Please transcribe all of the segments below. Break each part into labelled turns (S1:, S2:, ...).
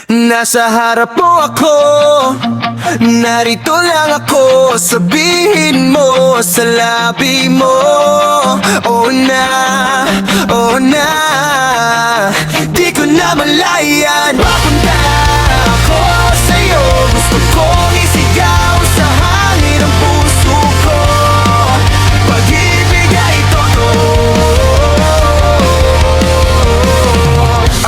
S1: Nasa harap mo ako, narito lang ako. Sabihin mo sa labi mo, oh na, oh na. Di ko na malayan, papunta ako sa'yo. Gusto kong isigaw sa hangin ang puso ko. Pag-ibig ay totoo.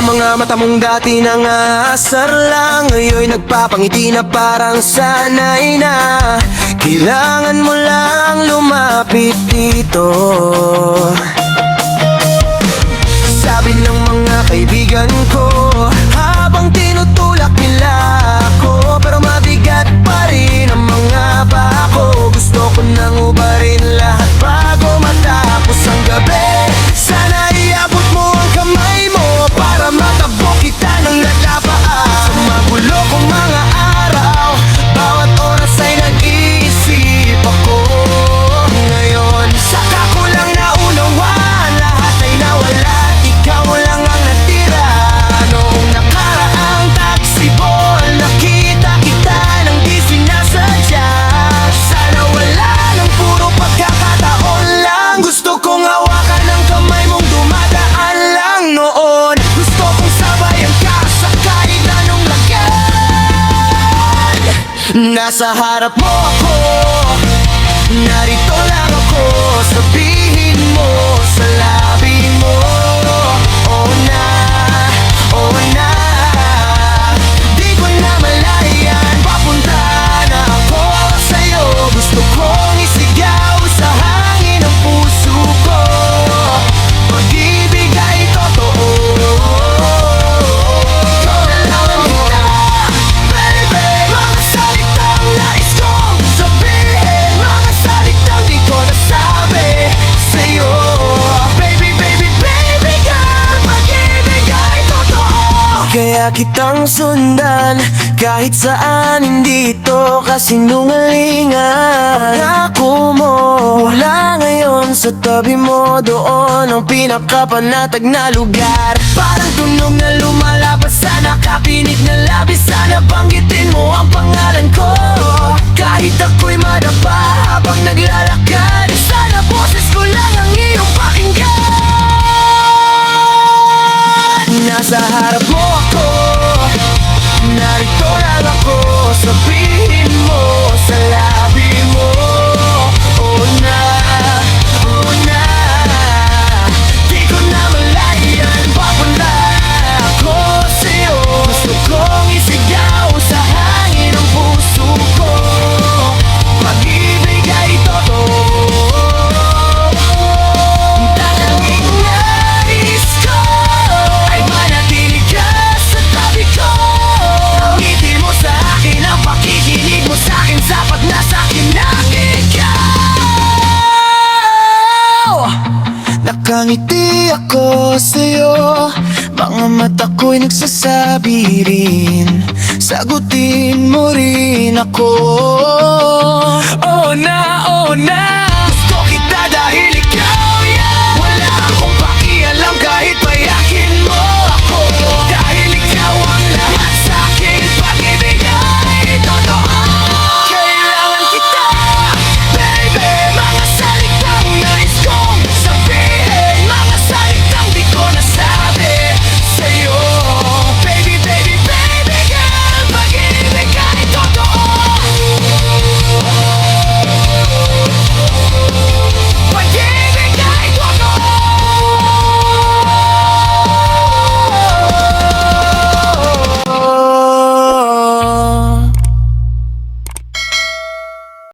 S1: Ang mga mata mong dati nang aasar lang, ngayon'y nagpapangiti na parang sanay na. Kailangan mo lang lumapit dito. Sabi ng mga kaibigan ko, habang tinutulak nila ako, pero mabigat pa rin ang mga paa ko. Gusto ko nang ubarin lahat bago matapos ang gabi. Sana iabot mo ang kamay mo para matabok kita ng lalapaan. Sa magulo kong mga araw, bawat oras ay nag-iisip ako. Ngayon, saka ko lang naunawaan, lahat ay nawala, ikaw lang ang natira. Noong nakaraang taxi ball, nakita kita nang di sinasadya. Sana wala nang puro pagkakataon lang. Gusto kong hawakan ang kamay mong dumadaan lang noon. Gusto kong sabayan ka sa kahit anong lagyan. Nasa harap mo ako, narito lang ako. Sabihin mo sa labi mo, oh na, oh na. Di ko na malayan, papunta na ako sa'yo. Gusto kong isigaw sa hangin ang puso ko. Pag-ibig ay totoo. Ikaw na lang ang kita, baby. Mga salitang nais kong sabihin, mga salitang di ko nasabi sa'yo. Baby, baby, baby girl, pag-ibig ay totoo. Kaya kitang sundan kahit saan, hindi ito kasinungalingan. Pangako mo, mula ngayon sa tabi mo, doon ang pinakapanatag na lugar. Parang tunog na lumalabas sa nakapinig na labi. Sana banggitin mo ang pangalan ko kahit ako'y madapa habang naglalakad. Sana boses ko lang ang iyong pakinggan. Nasa harap mo ako, narito lang ako. Sabihin mo sa labi mo, oh na, oh na. Di ko na malayan, papunta ako sa'yo. Gusto kong isigaw sa hangin ang puso ko. Pag-ibig ay totoo. Tanging nais ko ay manatili ka sa tabi ko. Ang ngiti mo sa akin, ang pakikinig mo sa akin, sapat na sa akin na ikaw. Nakangiti ako sa'yo, mga mata ko'y nagsasabi rin, sagutin mo rin ako. Oh na, oh na.